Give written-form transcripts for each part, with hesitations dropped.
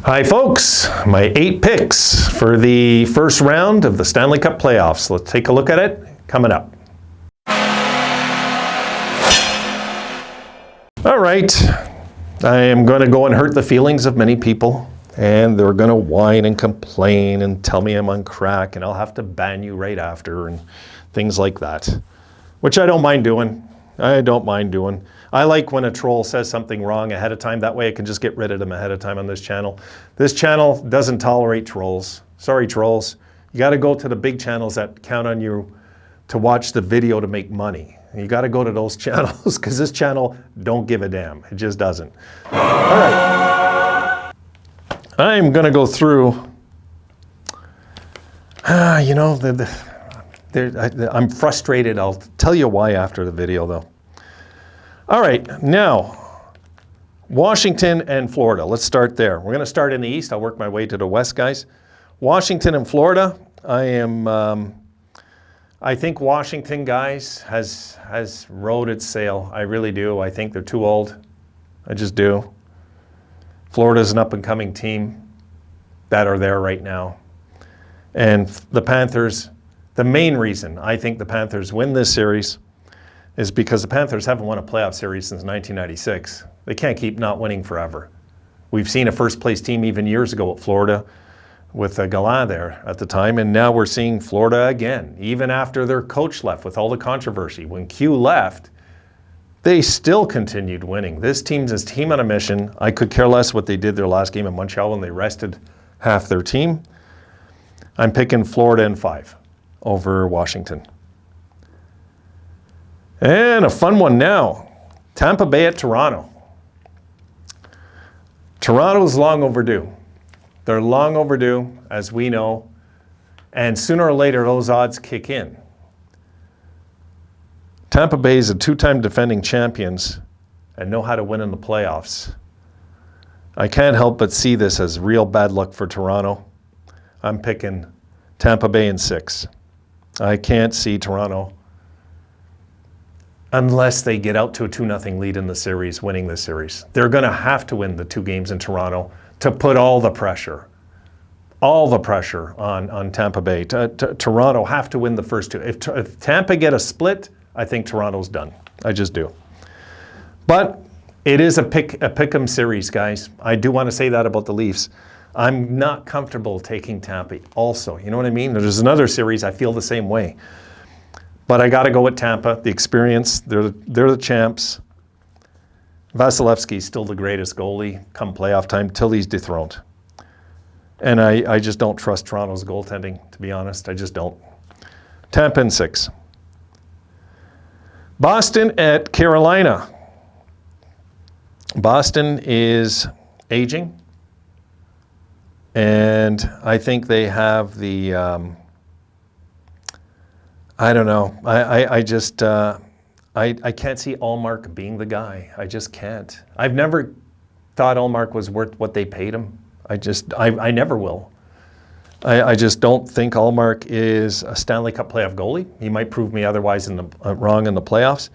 Hi folks, my 8 picks for the first round of the Stanley Cup playoffs. Let's take a look at it coming up. All right, I am going to go and hurt the feelings of many people, and they're going to whine and complain and tell me I'm on crack and I'll have to ban you right after and things like that, which I don't mind doing. I like when a troll says something wrong ahead of time. That way I can just get rid of them ahead of time on this channel. This channel doesn't tolerate trolls. Sorry, trolls. You got to go to the big channels that count on you to watch the video to make money. You got to go to those channels because this channel don't give a damn. It just doesn't. All right. I'm going to go through, I'm frustrated. I'll tell you why after the video though. All right, now, Washington and Florida. Let's start there. We're going to start in the East. I'll work my way to the West, guys. Washington and Florida. I think Washington, guys, has rode its sail. I really do. I think they're too old. I just do. Florida's an up-and-coming team that are there right now. And the Panthers, the main reason I think the Panthers win this series is because the Panthers haven't won a playoff series since 1996. They can't keep not winning forever. We've seen a first-place team even years ago at Florida with Gallant there at the time, and now we're seeing Florida again, even after their coach left with all the controversy. When Q left, they still continued winning. This team's a team on a mission. I could care less what they did their last game in Montreal when they rested half their team. I'm picking Florida in 5 over Washington. And a fun one now, Tampa Bay at Toronto. Toronto's long overdue. They're long overdue, as we know, and sooner or later those odds kick in. Tampa Bay is a 2-time defending champions and know how to win in the playoffs. I can't help but see this as real bad luck for Toronto. I'm picking Tampa Bay in 6. I can't see Toronto, unless they get out to a 2-0 lead in the series, winning the series. They're going to have to win the 2 games in Toronto to put all the pressure on Tampa Bay. Toronto have to win the first 2. If Tampa get a split, I think Toronto's done. I just do. But it is a pick-em series, guys. I do want to say that about the Leafs. I'm not comfortable taking Tampa also. You know what I mean? There's another series I feel the same way. But I got to go with Tampa. The experience, they're the champs. Vasilevsky's still the greatest goalie come playoff time till he's dethroned. And I just don't trust Toronto's goaltending, to be honest. I just don't. Tampa in 6. Boston at Carolina. Boston is aging. And I think they have the... I don't know. I just, I can't see Allmark being the guy. I just can't. I've never thought Allmark was worth what they paid him. I never will. I just don't think Allmark is a Stanley Cup playoff goalie. He might prove me otherwise wrong in the playoffs.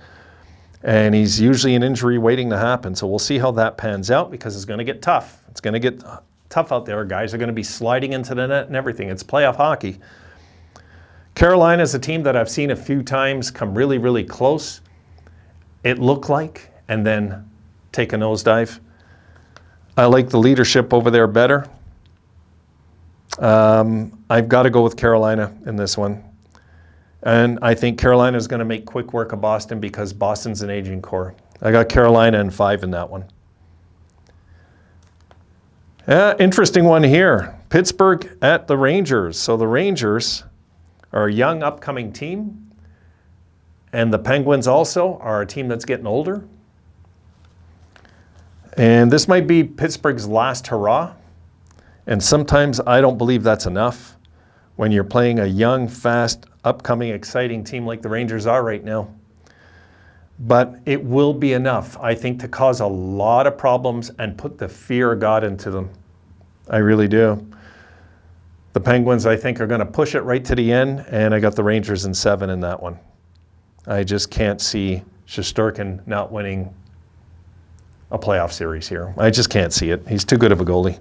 And he's usually an injury waiting to happen. So we'll see how that pans out because it's going to get tough. It's going to get tough out there. Guys are going to be sliding into the net and everything. It's playoff hockey. Carolina is a team that I've seen a few times come really, really close, it looked like, and then take a nosedive. I like the leadership over there better. I've got to go with Carolina in this one. And I think Carolina is going to make quick work of Boston because Boston's an aging core. I got Carolina in 5 in that one. Interesting one here. Pittsburgh at the Rangers. So the Rangers are a young upcoming team, and the Penguins also are a team that's getting older. And this might be Pittsburgh's last hurrah, and sometimes I don't believe that's enough when you're playing a young, fast, upcoming, exciting team like the Rangers are right now. But it will be enough, I think, to cause a lot of problems and put the fear of God into them. I really do. The Penguins, I think, are going to push it right to the end, and I got the Rangers in 7 in that one. I just can't see Shesterkin not winning a playoff series here. I just can't see it. He's too good of a goalie.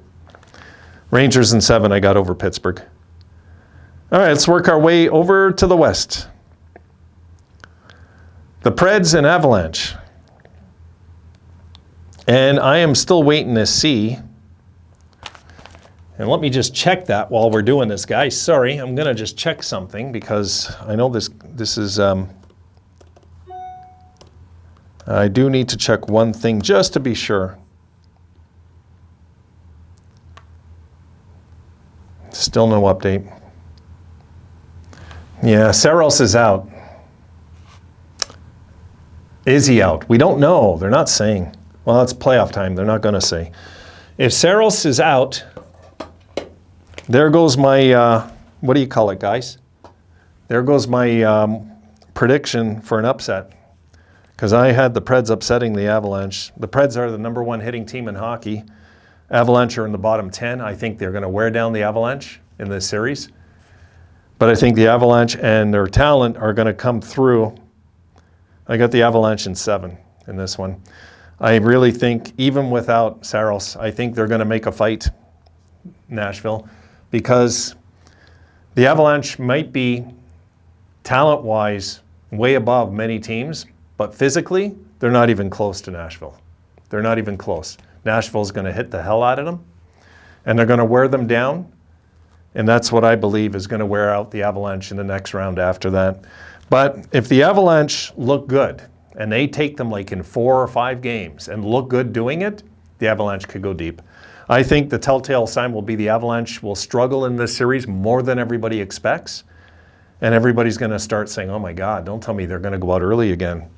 Rangers in 7, I got over Pittsburgh. All right, let's work our way over to the West. The Preds and Avalanche. And I am still waiting to see. And let me just check that while we're doing this, guys. Sorry, I'm going to just check something because I know this is... I do need to check one thing just to be sure. Still no update. Yeah, Saros is out. Is he out? We don't know. They're not saying. Well, it's playoff time. They're not going to say. If Saros is out, there goes my, what do you call it, guys? There goes my prediction for an upset. Because I had the Preds upsetting the Avalanche. The Preds are the #1 hitting team in hockey. Avalanche are in the bottom 10. I think they're going to wear down the Avalanche in this series. But I think the Avalanche and their talent are going to come through. I got the Avalanche in 7 in this one. I really think, even without Saros, I think they're going to make a fight, Nashville, because the Avalanche might be, talent-wise, way above many teams, but physically, they're not even close to Nashville. They're not even close. Nashville's going to hit the hell out of them, and they're going to wear them down, and that's what I believe is going to wear out the Avalanche in the next round after that. But if the Avalanche look good, and they take them like in 4 or 5 games and look good doing it, the Avalanche could go deep. I think the telltale sign will be the Avalanche will struggle in this series more than everybody expects, and everybody's going to start saying, oh my God, don't tell me they're going to go out early again.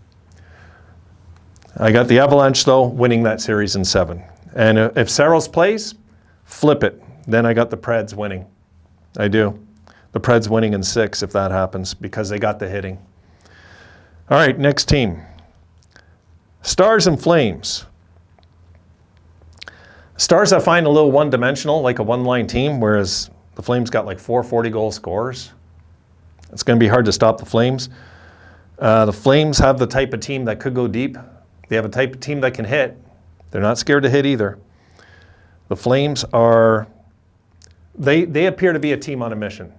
I got the Avalanche, though, winning that series in 7. And if Saros plays, flip it. Then I got the Preds winning. I do. The Preds winning in 6 if that happens, because they got the hitting. All right, next team. Stars and Flames. Stars I find a little one-dimensional, like a one-line team, whereas the Flames got like 4 40-goal scorers. It's going to be hard to stop the Flames. The Flames have the type of team that could go deep. They have a type of team that can hit. They're not scared to hit either. The Flames are, they appear to be a team on a mission.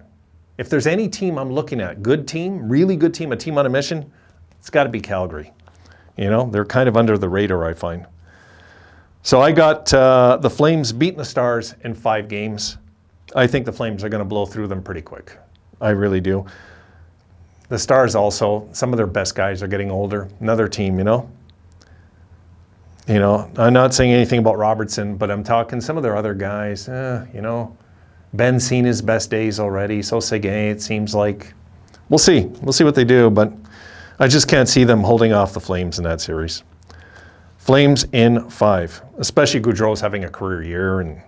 If there's any team I'm looking at, good team, really good team, a team on a mission, it's got to be Calgary. You know, they're kind of under the radar, I find. So I got the Flames beating the Stars in 5 games. I think the Flames are going to blow through them pretty quick. I really do. The Stars also, some of their best guys are getting older. Another team, you know. You know, I'm not saying anything about Robertson, but I'm talking some of their other guys. You know, Ben's seen his best days already. So Seguin, it seems like. We'll see. We'll see what they do, but I just can't see them holding off the Flames in that series. Flames in 5, especially Gaudreau's having a career year, and,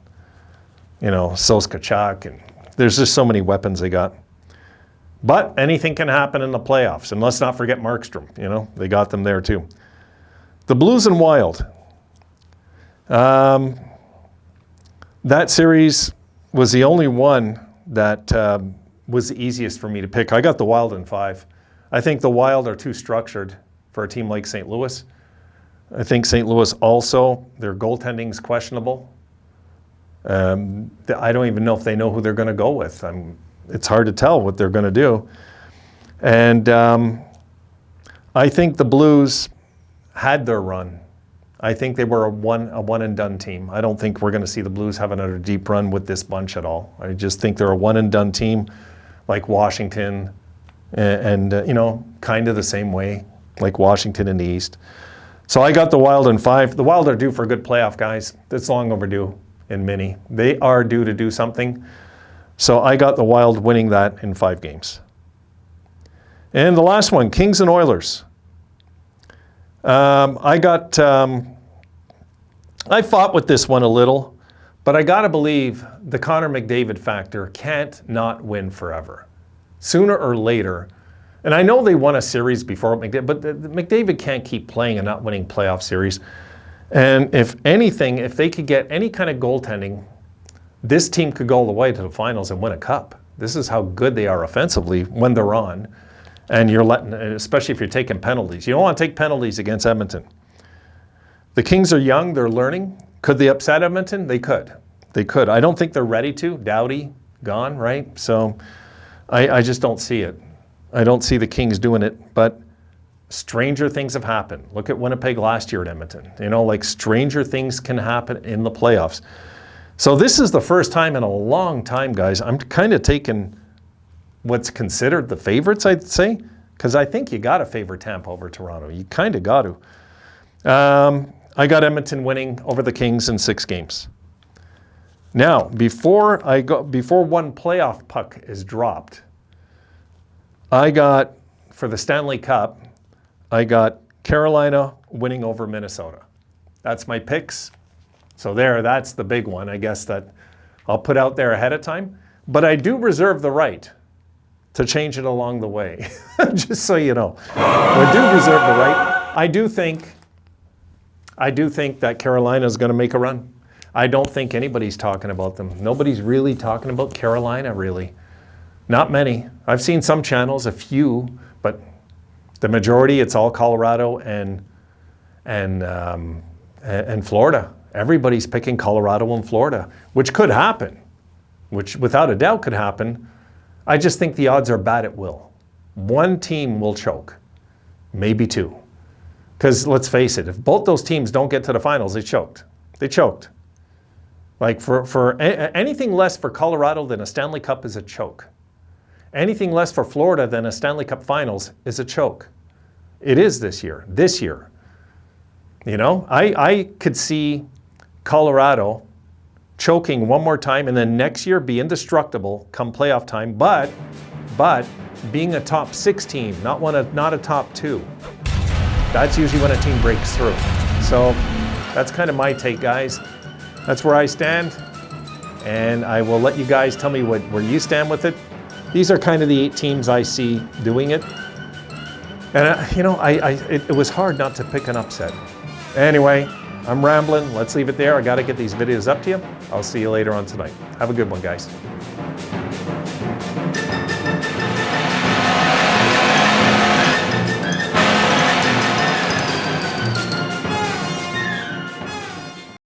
you know, so's Tkachuk, and there's just so many weapons they got. But anything can happen in the playoffs, and let's not forget Markstrom. You know, they got them there too. The Blues and Wild. That series was the only one that was the easiest for me to pick. I got the Wild in 5. I think the Wild are too structured for a team like St. Louis. I think St. Louis also, their goaltending is questionable. I don't even know if they know who they're going to go with. It's hard to tell what they're going to do. And I think the Blues had their run. I think they were a one-and-done team. I don't think we're going to see the Blues have another deep run with this bunch at all. I just think they're a one-and-done team like Washington and you know, kind of the same way like Washington in the East. So I got the Wild in 5. The Wild are due for a good playoff, guys. It's long overdue in mini. They are due to do something. So I got the Wild winning that in 5 games. And the last one, Kings and Oilers. I fought with this one a little, but I got to believe the Connor McDavid factor can't not win forever. Sooner or later, and I know they won a series before McDavid, but McDavid can't keep playing and not winning playoff series. And if anything, if they could get any kind of goaltending, this team could go all the way to the finals and win a cup. This is how good they are offensively when they're on. And you're letting, especially if you're taking penalties. You don't want to take penalties against Edmonton. The Kings are young, they're learning. Could they upset Edmonton? They could. They could. I don't think they're ready to. Doughty, gone, right? So I just don't see it. I don't see the Kings doing it, but stranger things have happened. Look at Winnipeg last year at Edmonton. You know, like stranger things can happen in the playoffs. So this is the first time in a long time, guys. I'm kind of taking what's considered the favorites, I'd say, because I think you got to favor Tampa over Toronto. You kind of got to. I got Edmonton winning over the Kings in 6 games. Now, before one playoff puck is dropped, I got, for the Stanley Cup, I got Carolina winning over Minnesota. That's my picks. So that's the big one, I guess, that I'll put out there ahead of time. But I do reserve the right to change it along the way, just so you know. I do reserve the right. I do think that Carolina is going to make a run. I don't think anybody's talking about them. Nobody's really talking about Carolina, really. Not many. I've seen some channels, a few, but the majority, it's all Colorado and Florida. Everybody's picking Colorado and Florida, which could happen, which without a doubt could happen. I just think the odds are bad it will. One team will choke, maybe 2. Because let's face it, if both those teams don't get to the finals, they choked. They choked. Like for anything less for Colorado than a Stanley Cup is a choke. Anything less for Florida than a Stanley Cup Finals is a choke. It is this year. You know, I could see Colorado choking one more time and then next year be indestructible come playoff time, but being a top 6 team, not a top 2. That's usually when a team breaks through. So that's kind of my take, guys. That's where I stand, and I will let you guys tell me where you stand with it. These are kind of the 8 teams I see doing it. And, you know, it was hard not to pick an upset. Anyway, I'm rambling. Let's leave it there. I got to get these videos up to you. I'll see you later on tonight. Have a good one, guys.